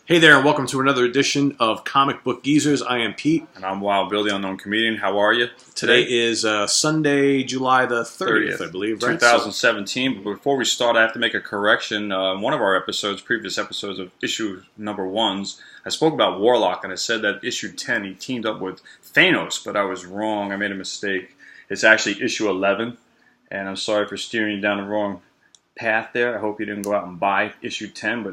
Hey there, and welcome to another edition of Comic Book Geezers. I am Pete. And I'm Wild Bill, the Unknown Comedian. How are you? Today is Sunday, July the 30th, I believe, right? 2017. But before we start, I have to make a correction. One of our previous episodes of issue number 1s, I spoke about Warlock, and I said that issue 10, he teamed up with Thanos, but I was wrong. I made a mistake. It's actually issue 11, and I'm sorry for steering you down the wrong path there. I hope you didn't go out and buy issue 10, but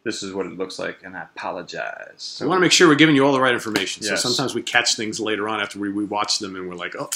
this is what it looks like, and I apologize. So we want to make sure we're giving you all the right information. Yes. So sometimes we catch things later on after we watch them, and we're like, oh.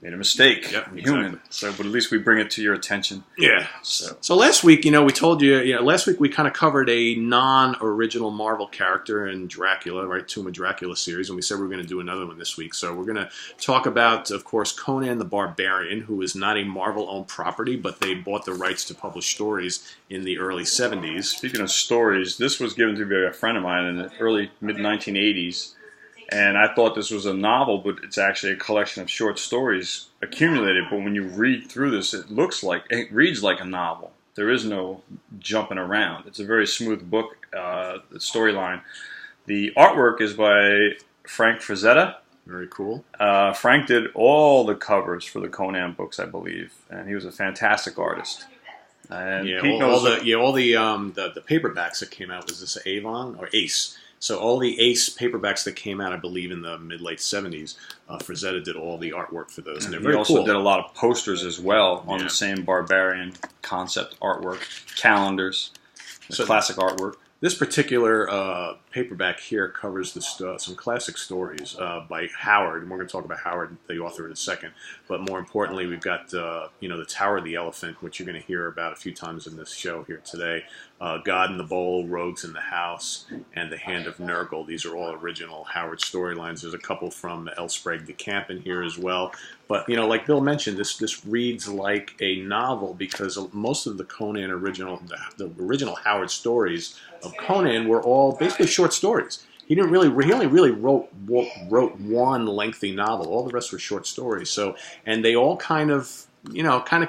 Made a mistake. Yep, I'm exactly. human. So, but at least we bring it to your attention. Yeah. So last week, we told you, last week we kind of covered a non-original Marvel character in Dracula, right? Tomb of Dracula series, and we said we were going to do another one this week. So we're going to talk about, of course, Conan the Barbarian, who is not a Marvel-owned property, but they bought the rights to publish stories in the early 70s. Speaking of stories, this was given to me by a friend of mine in the early, mid-1980s. And I thought this was a novel, but it's actually a collection of short stories accumulated. But when you read through this, it reads like a novel. There is no jumping around. It's a very smooth book, the storyline. The artwork is by Frank Frazetta. Very cool. Frank did all the covers for the Conan books, I believe, and he was a fantastic artist. And all the paperbacks that came out, was this Avon or Ace? So all the Ace paperbacks that came out, I believe, in the mid-late 70s, Frazetta did all the artwork for those. And they're very cool. He also did a lot of posters as well on the same Barbarian concept artwork, calendars, classic artwork. This particular paperback here covers some classic stories by Howard, and we're going to talk about Howard, the author, in a second. But more importantly, we've got the Tower of the Elephant, which you're going to hear about a few times in this show here today. God in the Bowl, Rogues in the House, and The Hand of Nurgle. These are all original Howard storylines. There's a couple from L. Sprague de Camp in here as well. But, like Bill mentioned, this reads like a novel because most of the Conan the original Howard stories of Conan were all basically short stories. He only really wrote one lengthy novel. All the rest were short stories. And they all kind of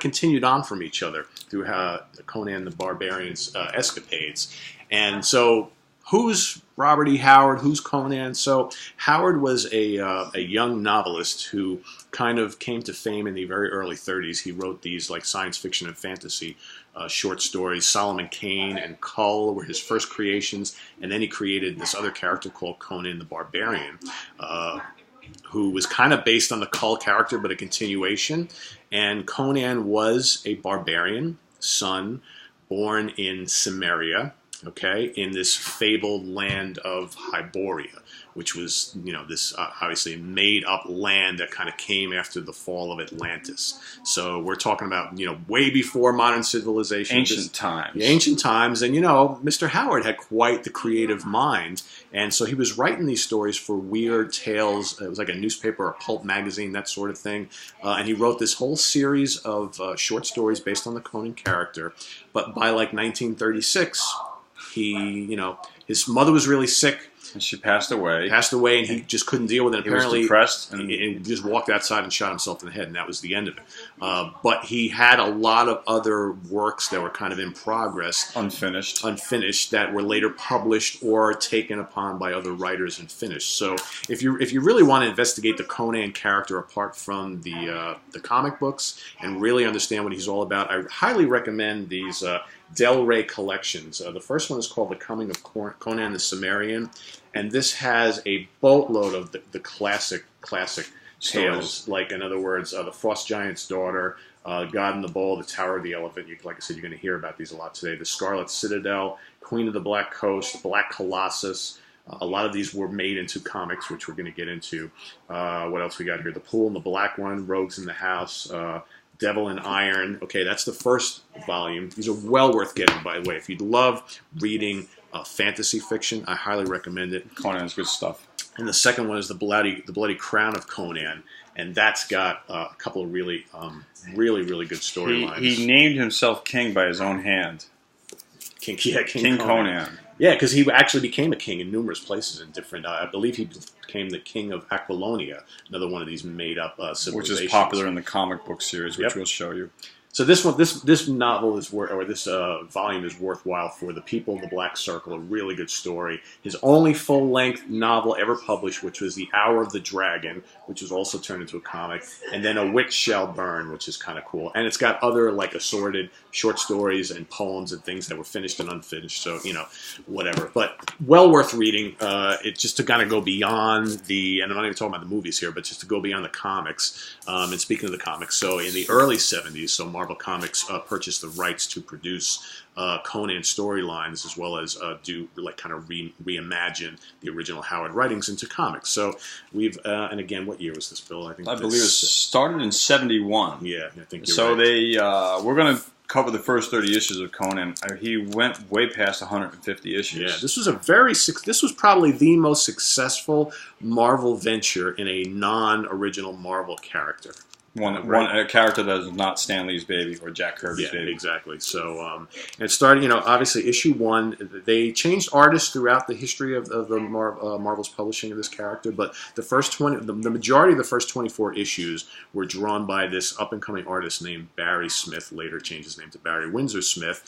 continued on from each other through the Conan the Barbarian's escapades. And so, who's Robert E. Howard? Who's Conan? So Howard was a young novelist who kind of came to fame in the very early 30s. He wrote these like science fiction and fantasy short stories. Solomon Kane and Kull were his first creations, and then he created this other character called Conan the Barbarian, who was kind of based on the Kull character, but a continuation. And Conan was a barbarian son born in Cimmeria, in this fabled land of Hyboria, which was, this obviously made-up land that kind of came after the fall of Atlantis. So we're talking about, way before modern civilization. Ancient times. Ancient times. And, Mr. Howard had quite the creative mind. And so he was writing these stories for Weird Tales. It was like a newspaper or pulp magazine, that sort of thing. And he wrote this whole series of short stories based on the Conan character. But by like 1936... his mother was really sick. And she passed away. And he just couldn't deal with it. Apparently, he was depressed. And he just walked outside and shot himself in the head, and that was the end of it. But he had a lot of other works that were kind of in progress. Unfinished, that were later published or taken upon by other writers and finished. So if you really want to investigate the Conan character apart from the comic books and really understand what he's all about, I highly recommend these Del Rey collections. The first one is called The Coming of Conan the Cimmerian, and this has a boatload of the classic tales. Like, in other words, The Frost Giant's Daughter, God in the Bowl, The Tower of the Elephant. Like I said, you're going to hear about these a lot today. The Scarlet Citadel, Queen of the Black Coast, Black Colossus. A lot of these were made into comics, which we're going to get into. What else we got here? The Pool and the Black One, Rogues in the House, Devil in Iron. Okay, that's the first volume. These are well worth getting, by the way. If you love reading fantasy fiction, I highly recommend it. Conan's good stuff. And the second one is the Bloody Crown of Conan, and that's got a couple of really good storylines. He named himself king by his own hand. King Conan. Yeah, because he actually became a king in numerous places in different... I believe he became the king of Aquilonia, another one of these made-up civilizations. Which is popular in the comic book series, which we'll show you. So this novel is this volume is worthwhile for The People of the Black Circle. A really good story. His only full-length novel ever published, which was The Hour of the Dragon, which was also turned into a comic, and then A Witch Shall Burn, which is kind of cool. And it's got other like assorted short stories and poems and things that were finished and unfinished. So whatever. But well worth reading. It just to kind of go beyond and I'm not even talking about the movies here, but just to go beyond the comics. And speaking of the comics, so in the early '70s, so Marvel Comics purchased the rights to produce Conan storylines as well as reimagine the original Howard writings into comics. So we've and again, what year was this, Bill? I believe it started in '71. Yeah, I think you're so right. We're going to cover the first 30 issues of Conan. He went way past 150 issues. Yeah, this was probably the most successful Marvel venture in a non-original Marvel character. A character that is not Stan Lee's baby or Jack Kirby's baby. Exactly. So it started, obviously issue 1, they changed artists throughout the history of the Marvel's publishing of this character, but the majority of the first 24 issues were drawn by this up-and-coming artist named Barry Smith, later changed his name to Barry Windsor Smith,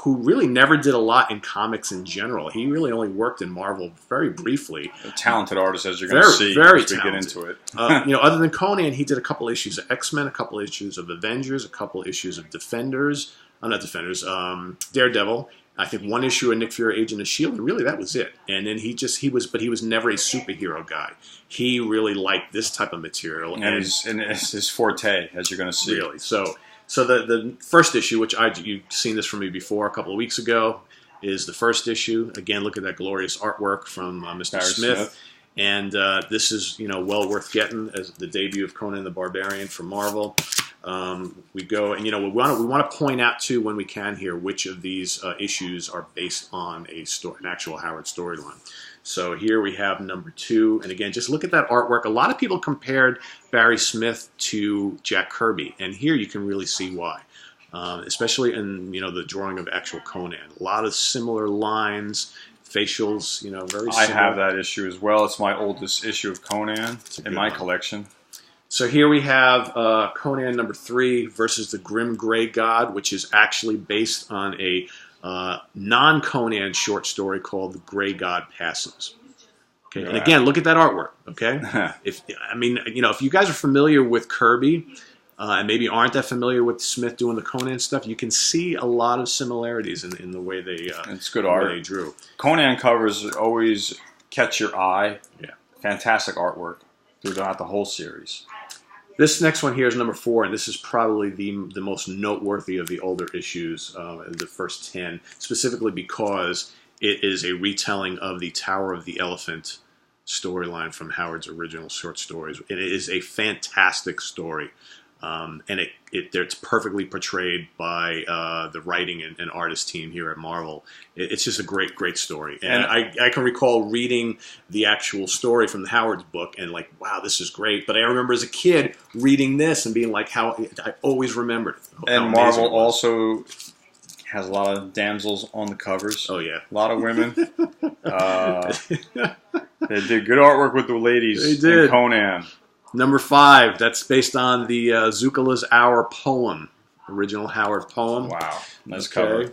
who really never did a lot in comics in general. He really only worked in Marvel very briefly. A talented artist, as you're going to see very as we get into it. Other than Conan, he did a couple issues of X-Men, a couple issues of Avengers, a couple issues of Daredevil. I think one issue of Nick Fury, Agent of S.H.I.E.L.D., and really that was it. And then he was never a superhero guy. He really liked this type of material. And it's his forte, as you're going to see. Really. So the first issue, which you've seen this from me before a couple of weeks ago, is the first issue. Again, look at that glorious artwork from Mr. Smith. And this is, well worth getting as the debut of Conan the Barbarian for Marvel. We go, and we want to point out too when we can here which of these issues are based on an actual Howard storyline. So here we have number 2, and again, just look at that artwork. A lot of people compared Barry Smith to Jack Kirby, and here you can really see why. Especially in the drawing of actual Conan, a lot of similar lines. Facials, very similar. I have that issue as well. It's my oldest issue of Conan in my collection. So here we have Conan number 3 versus the Grim Grey God, which is actually based on a non-Conan short story called The Grey God Passes. Okay, yeah. And again, look at that artwork. Okay, if you guys are familiar with Kirby. And maybe aren't that familiar with Smith doing the Conan stuff, you can see a lot of similarities in the way they it's good art. They drew. Conan covers always catch your eye. Yeah, fantastic artwork throughout the whole series. This next one here is number 4, and this is probably the most noteworthy of the older issues, the first 10, specifically because it is a retelling of the Tower of the Elephant storyline from Howard's original short stories. It is a fantastic story. And it's perfectly portrayed by the writing and artist team here at Marvel. It's just a great story. And I can recall reading the actual story from the Howard's book and like, wow, this is great. But I remember as a kid reading this and being like, how I always remembered it. And Marvel also has a lot of damsels on the covers. Oh, yeah. A lot of women. They did good artwork with the ladies in Conan. Number 5, that's based on the Zucala's Hour poem, original Howard poem. Wow, nice cover.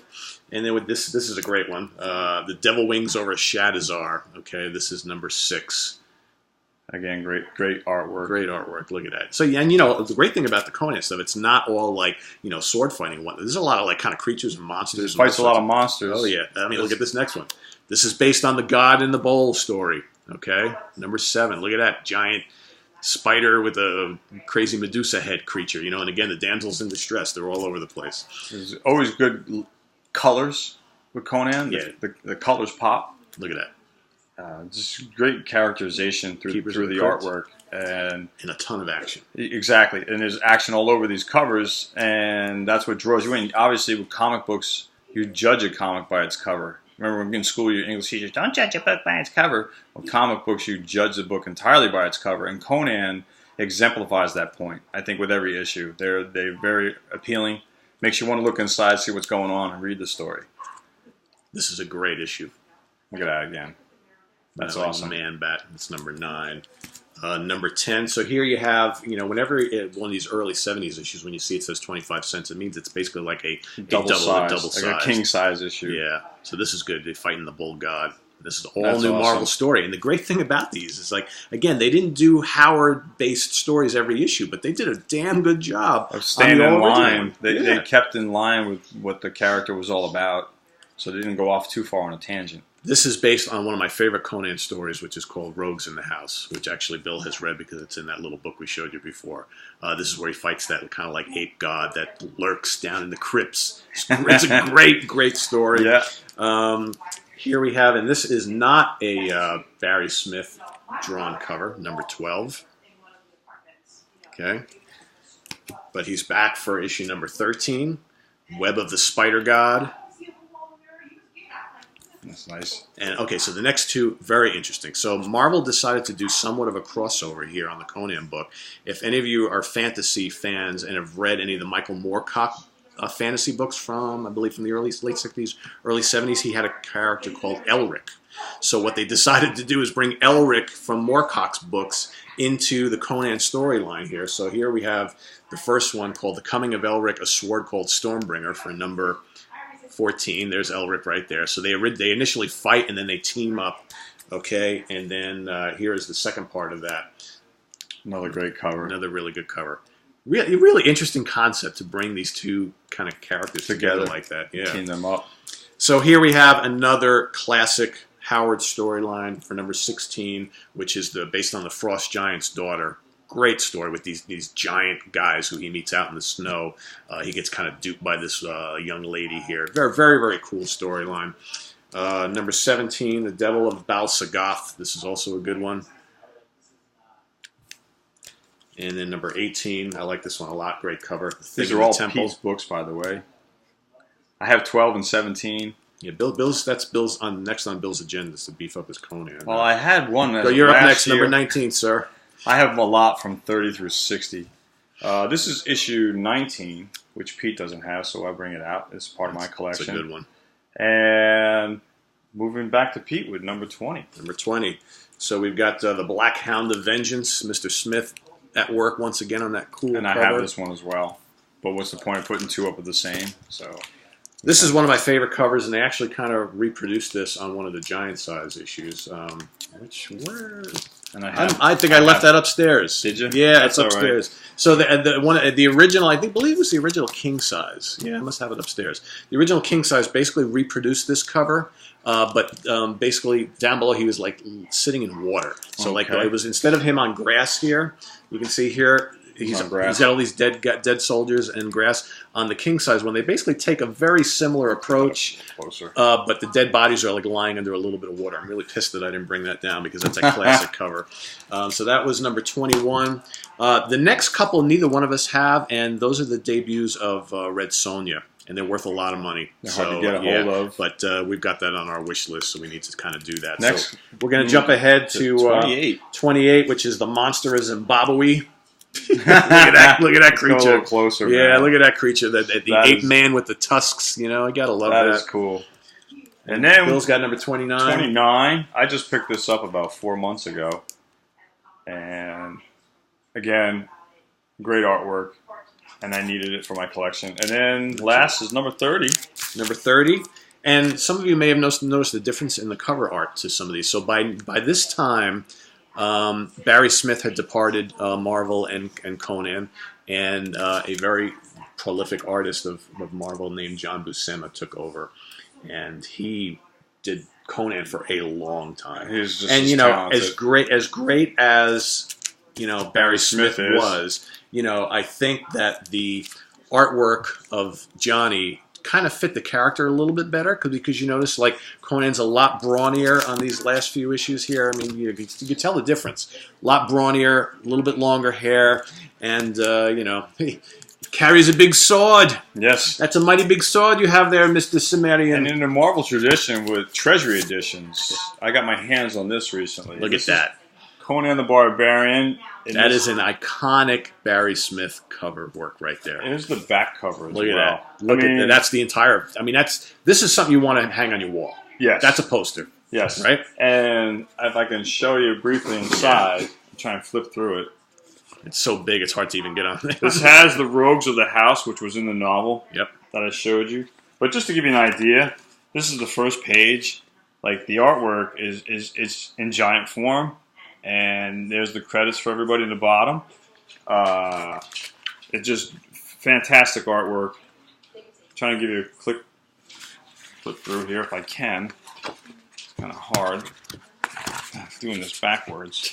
And then with this is a great one. The Devil Wings over Shadazar. Okay, this is number 6. Again, great artwork. Great artwork. Look at that. So yeah, and the great thing about the Conan stuff, it's not all like sword fighting. There's a lot of like kind of creatures and monsters. It fights a lot of monsters. Oh yeah. Look at this next one. This is based on the God in the Bowl story. Okay, number 7. Look at that giant spider with a crazy Medusa head creature, and again, the damsels in distress, they're all over the place. There's always good colors with Conan. Yeah. The colors pop. Look at that. Just great characterization through the artwork. And a ton of action. Exactly. And there's action all over these covers, and that's what draws you in. Obviously, with comic books, you judge a comic by its cover. Remember, when in school, your English teachers, don't judge a book by its cover. With comic books, you judge the book entirely by its cover. And Conan exemplifies that point, I think, with every issue. They're very appealing. Makes you want to look inside, see what's going on, and read the story. This is a great issue. Look at that again. That's awesome. Man-Bat, it's number 9. Number 10. So here you have, whenever one of these early 70s issues, when you see it says 25 cents, it means it's basically like a double size. Like a king size issue. Yeah. So this is good. They're fighting the bull god. This is all That's new awesome. Marvel story. And the great thing about these is, like, again, they didn't do Howard-based stories every issue, but they did a damn good job of staying in line. They kept in line with what the character was all about, so they didn't go off too far on a tangent. This is based on one of my favorite Conan stories, which is called Rogues in the House, which actually Bill has read because it's in that little book we showed you before. This is where he fights that kind of like ape god that lurks down in the crypts. It's a great, great story. Yeah. Here we have, and this is not a Barry Smith drawn cover, number 12. Okay. But he's back for issue number 13, Web of the Spider God. That's nice. And okay, so the next two, very interesting. So Marvel decided to do somewhat of a crossover here on the Conan book. If any of you are fantasy fans and have read any of the Michael Moorcock fantasy books from, I believe, from the late 60s, early 70s, he had a character called Elric. So what they decided to do is bring Elric from Moorcock's books into the Conan storyline here. So here we have the first one called The Coming of Elric, a Sword Called Stormbringer for number 14. There's Elric right there. So they initially fight and then they team up. Okay, and then here is the second part of that. Another great cover. Another really good cover. Really interesting concept to bring these two kind of characters together like that. Yeah. Team them up. So here we have another classic Howard storyline for number 16, which is based on the Frost Giant's daughter. Great story with these giant guys who he meets out in the snow. He gets kind of duped by this young lady here. Very, very, very cool storyline. Number 17, The Devil of Baal Sagoth. This is also a good one. And then number 18, I like this one a lot. Great cover. These are all Pete's books, by the way. I have 12 and 17. Yeah, that's Bill's next on Bill's agenda is to beef up his Conan. Well, I had one. So you're up next, number 19, sir. I have a lot from 30 through 60. This is issue 19, which Pete doesn't have, so I bring it out. It's part of my collection. It's a good one. And moving back to Pete with number 20. Number 20. So we've got the Black Hound of Vengeance, Mr. Smith at work once again on that cool and cover. I have this one as well. But what's the point of putting two up with the same? So this is one of my favorite covers, and they actually kind of reproduced this on one of the giant size issues. And I think I left that upstairs. Did you? Yeah, That's it's upstairs. Right. So the original, I believe it was the original king size. Yeah, I must have it upstairs. The original king size basically reproduced this cover, but basically down below he was like sitting in water. So like it was, instead of him on grass here, you can see here. He's got all these dead soldiers and grass. On the king size one, they basically take a very similar approach, closer. But the dead bodies are like lying under a little bit of water. I'm really pissed that I didn't bring that down because that's a classic cover. So that was number 21. The next couple, neither one of us have, and those are the debuts of Red Sonja. And they're worth a lot of money. They're hard to get a hold of. But we've got that on our wish list, so we need to kind of do that. Next, so we're going to jump ahead to 28, which is the Monster of Zimbabwe. Look at that creature. Go a little closer. Yeah, man. Look at that creature. The ape man with the tusks. I gotta love that. That is cool. And then Bill's got number 29. 29. I just picked this up about 4 months ago, and again, great artwork, and I needed it for my collection. And then last is number 30. Number 30. And some of you may have noticed the difference in the cover art to some of these. So by this time, Barry Smith had departed Marvel and Conan, and a very prolific artist of Marvel named John Buscema took over, and he did Conan for a long time. He's just as great as Barry Smith was, I think that the artwork of Johnny kind of fit the character a little bit better because you notice like Conan's a lot brawnier on these last few issues here. I mean, you can tell the difference. A lot brawnier, a little bit longer hair, and he carries a big sword. Yes, that's a mighty big sword you have there, Mr. Cimmerian. And in the Marvel tradition with Treasury Editions, I got my hands on this recently. Look at that. Conan the Barbarian. That is an iconic Barry Smith cover work right there. Here's the back cover as well. Look at that. Look at that. That's the entire... this is something you want to hang on your wall. Yes. That's a poster. Yes. Right? And if I can show you briefly inside, Try and flip through it. It's so big, it's hard to even get on there. This has the Rogues of the House, which was in the novel. Yep. That I showed you. But just to give you an idea, this is the first page. Like, the artwork is in giant form, and there's the credits for everybody in the bottom. It's just fantastic artwork. I'm trying to give you a flip through here if I can. It's kind of hard. I'm doing this backwards.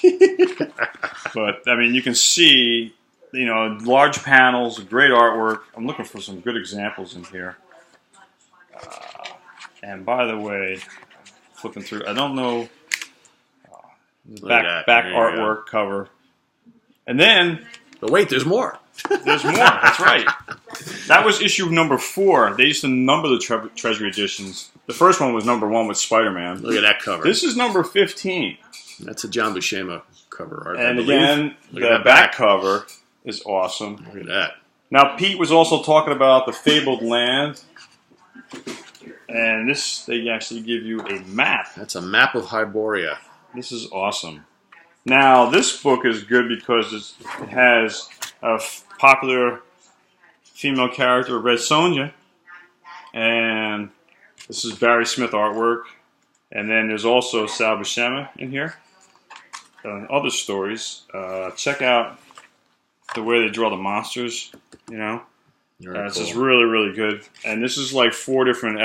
But, I mean, you can see, you know, large panels, great artwork. I'm looking for some good examples in here. And by the way, flipping through, I don't know the back artwork cover. And then... But wait, there's more. There's more, that's right. That was issue number 4. They used to number the Treasury Editions. The first one was number 1 with Spider-Man. Look at that cover. This is number 15. That's a John Buscema cover art. And again, the back cover is awesome. Look at that. Now, Pete was also talking about the Fabled Land. And this, they actually give you a map. That's a map of Hyboria. This is awesome. Now, this book is good because it has a popular female character, Red Sonja. And this is Barry Smith artwork. And then there's also Sal Buscema in here. Other stories. Check out the way they draw the monsters, you know. It's just really, really good. And this is like 4 different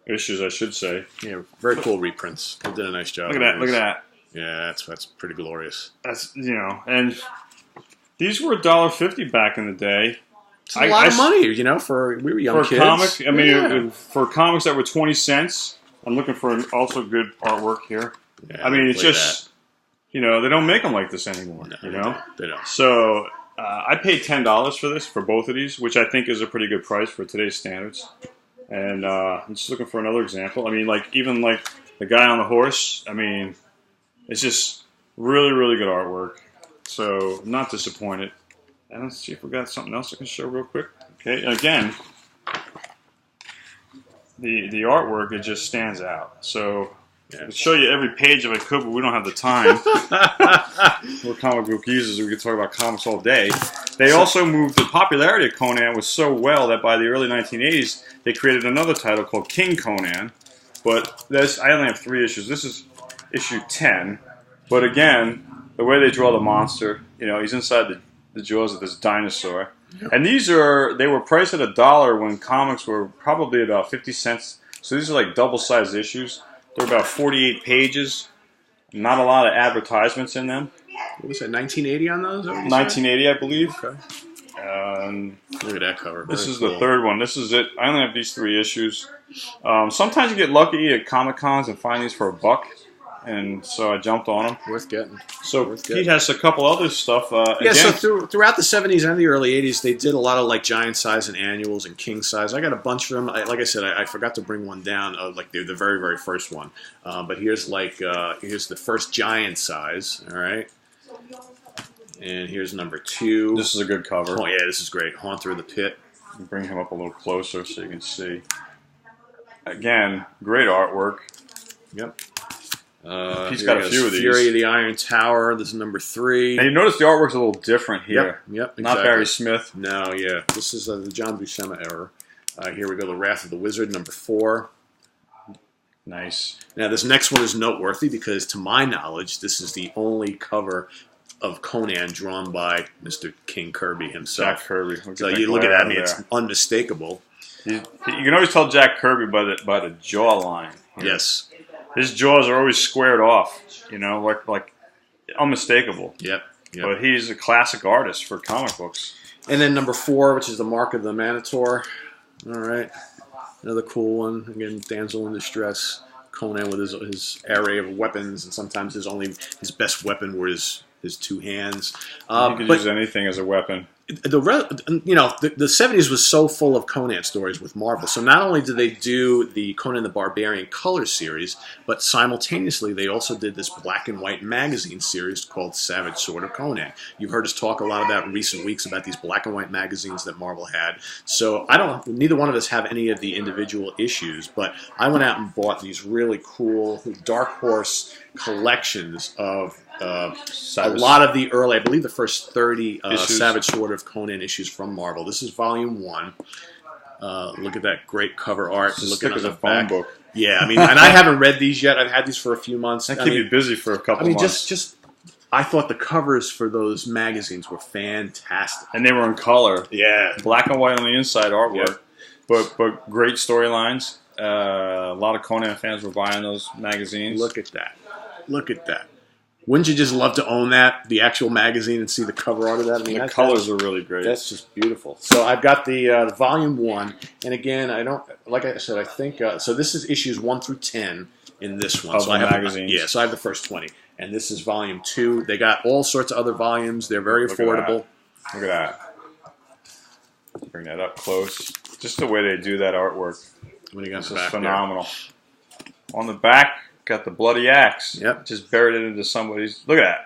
issues, I should say. Yeah, very cool reprints. They did a nice job. Look at that, look at that. Yeah, that's pretty glorious. That's, you know, and these were $1.50 back in the day. It's a lot of money, you know, we were young kids. Comic, I mean, for comics that were 20 cents, I'm looking for also good artwork here. Yeah, I mean, it's just, you know, they don't make them like this anymore, no, you know? They don't. So... I paid $10 for this, for both of these, which I think is a pretty good price for today's standards. And I'm just looking for another example. I mean, like, even like the guy on the horse, I mean, it's just really, really good artwork. So I'm not disappointed. And let's see if we got something else I can show real quick. Okay, again, the artwork, it just stands out. So... Yeah. I'd show you every page if I could, but we don't have the time. We're comic book users. We could talk about comics all day. They also moved the popularity of Conan was so well that by the early 1980s, they created another title called King Conan. But I only have 3 issues. This is issue 10. But again, the way they draw the monster, you know, he's inside the jaws of this dinosaur. Yep. And they were priced at $1 when comics were probably about 50 cents. So these are like double-sized issues. They're about 48 pages. Not a lot of advertisements in them. What was that, 1980 on those? 1980, I believe. Okay. Look at that cover. This is the 3rd one. This is it. I only have these 3 issues. Sometimes you get lucky at Comic Cons and find these for $1. And so I jumped on them. Worth getting. So Pete has a couple other stuff. Yeah, so throughout the 70s and the early 80s, they did a lot of like giant size and annuals and king size. I got a bunch of them. Like I said, I forgot to bring one down. Like the very, very first one. But here's here's the first giant size. All right. And here's number 2. This is a good cover. Oh yeah, this is great. Haunter of the Pit. Bring him up a little closer so you can see. Again, great artwork. Yep. He's got a few of these. Fury of the Iron Tower. This is number 3. And you notice the artwork's a little different here. Yep, exactly. Not Barry Smith. No, yeah. This is the John Buscema era. Here we go. The Wrath of the Wizard, number 4. Nice. Now, this next one is noteworthy because, to my knowledge, this is the only cover of Conan drawn by Mr. King Kirby himself. Jack Kirby. So you look at that, I mean, it's unmistakable. You can always tell Jack Kirby by the jawline. Yes. His jaws are always squared off, you know, like unmistakable. Yep. But he's a classic artist for comic books. And then number 4, which is the Mark of the Minotaur. All right. Another cool one. Again, damsel in distress. Conan with his array of weapons, and sometimes his best weapon were his 2 hands. You could use anything as a weapon. The 70s was so full of Conan stories with Marvel. So not only did they do the Conan the Barbarian color series, but simultaneously they also did this black and white magazine series called Savage Sword of Conan. You've heard us talk a lot about in recent weeks about these black and white magazines that Marvel had. So neither one of us have any of the individual issues, but I went out and bought these really cool Dark Horse collections of a lot of the early, I believe the first 30 Savage Sword of Conan issues from Marvel. This is volume 1. Look at that great cover art. Look at the phone book. Yeah, I mean, and I haven't read these yet. I've had these for a few months. That keep you busy for a couple months. I thought the covers for those magazines were fantastic. And they were in color. Yeah. Black and white on the inside artwork. Yep. But great storylines. A lot of Conan fans were buying those magazines. Look at that. Look at that. Wouldn't you just love to own that, the actual magazine, and see the cover art of that? I mean, the colors are really great. That's just beautiful. So I've got the volume 1, and again, I don't, like I said, I think, so this is issues 1 through 10 in this one. Of so the I have magazines. Yeah, so I have the first 20, and this is volume 2. They got all sorts of other volumes. They're very affordable. Look at that. Bring that up close. Just the way they do that artwork. What do you got This in is the back phenomenal. There? On the back, got the bloody axe. Yep. Just buried it into somebody's. Look at that.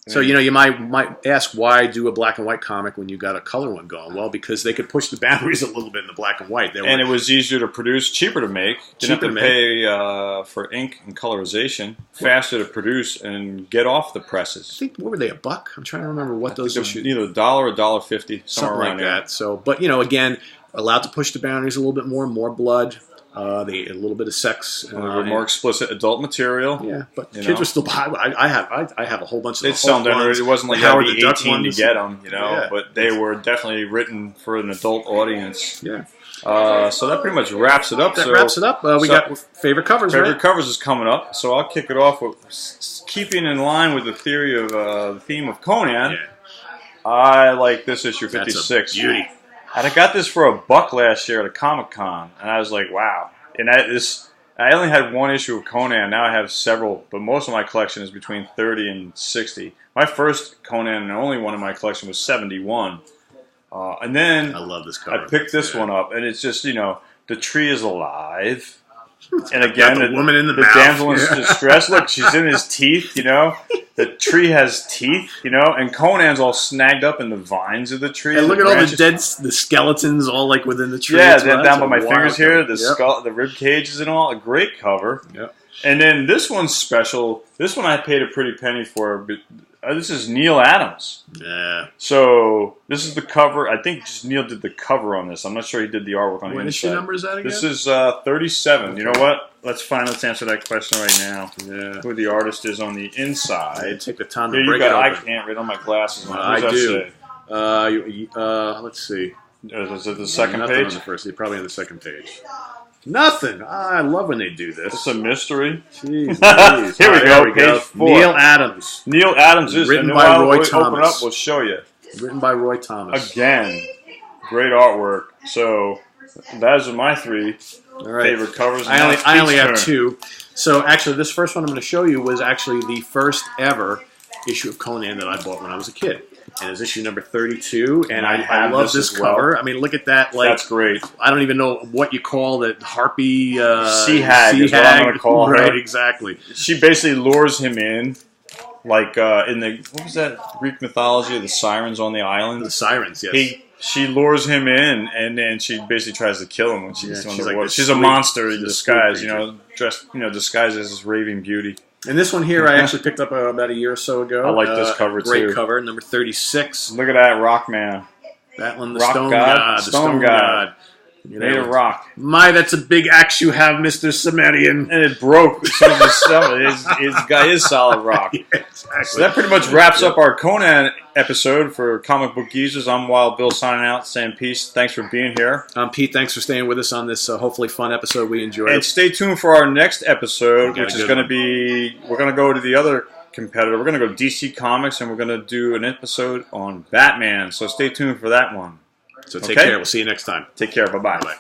So, you might ask, why do a black and white comic when you got a color one going? Well, because they could push the boundaries a little bit in the black and white. And it was easier to produce, cheaper to make. Didn't have to pay for ink and colorization. Faster to produce and get off the presses. I think, what were they, $1? I'm trying to remember what those issues. Either $1 or $1.50, something around like that. So, but again, allowed to push the boundaries a little bit more blood. A little bit of sex, a little bit more explicit adult material. Yeah, but kids were still buy. I have a whole bunch of. They'd sell them. It wasn't like you had to be 18 to get them, Yeah. But they were definitely written for an adult audience. Yeah. So that pretty much wraps it up. That wraps it up. We got favorite covers. Favorite covers is coming up, so I'll kick it off with keeping in line with the theory of the theme of Conan. Yeah. I like this issue 56. That's a beauty. And I got this for $1 last year at a Comic-Con, and I was like, wow. And I only had one issue of Conan. Now I have several, but most of my collection is between 30 and 60. My first Conan and only one in my collection was 71. And then I love this cover. I picked this one up, and it's just, the tree is alive. And again, the woman in the damsel in distress. Look, she's in his teeth, The tree has teeth, and Conan's all snagged up in the vines of the tree. And look at all the skeletons all like within the tree. Yeah, down by my fingers here, the rib cages and all. A great cover. Yep. And then this one's special. This one I paid a pretty penny for. But, this is Neil Adams. Yeah. So this is the cover. I think just Neil did the cover on this. I'm not sure he did the artwork on the inside. What issue number is that again? This is 37. Okay. You know what? Let's answer that question right now. Yeah. Who the artist is on the inside. Yeah, take the time to break it open. I can't read on my glasses. I do. Let's see. Is it the second page? On the first, probably on the second page. Nothing. I love when they do this. It's a mystery. Jeez. Here we go. Page 4. Neil Adams. Neil Adams is written by Roy Thomas. Open up, we'll show you. Written by Roy Thomas. Again, great artwork. So those are my 3 favorite covers. I only have 2. So actually, this first one I'm going to show you was actually the first ever issue of Conan that I bought when I was a kid. And it's issue number 32, and I love this cover. I mean, look at that. That's great. I don't even know what you call it. Harpy... Sea hag is what I'm going to call her. Right, exactly. She basically lures him in, like in the... What was that Greek mythology of the sirens on the island? The sirens, yes. She lures him in, and then she basically tries to kill him when she's on the water. Like she's a monster in disguise, disguised as this raving beauty. And this one here I actually picked up about a year or so ago. I like this cover, Great cover, number 36. Look at that rock man. That one, the Stone God. The Stone God. Made of rock. That's a big axe you have, Mr. Sumerian. And it broke. His guy is solid rock. Yeah, exactly. So that pretty much wraps up our Conan episode for Comic Book Geezers. I'm Wild Bill signing out, saying peace. Thanks for being here. I'm Pete. Thanks for staying with us on this hopefully fun episode we enjoyed. And stay tuned for our next episode, which is going to be, we're going to go to the other competitor. We're going to go DC Comics, and we're going to do an episode on Batman. So stay tuned for that one. So take care. We'll see you next time. Take care. Bye-bye. Bye-bye.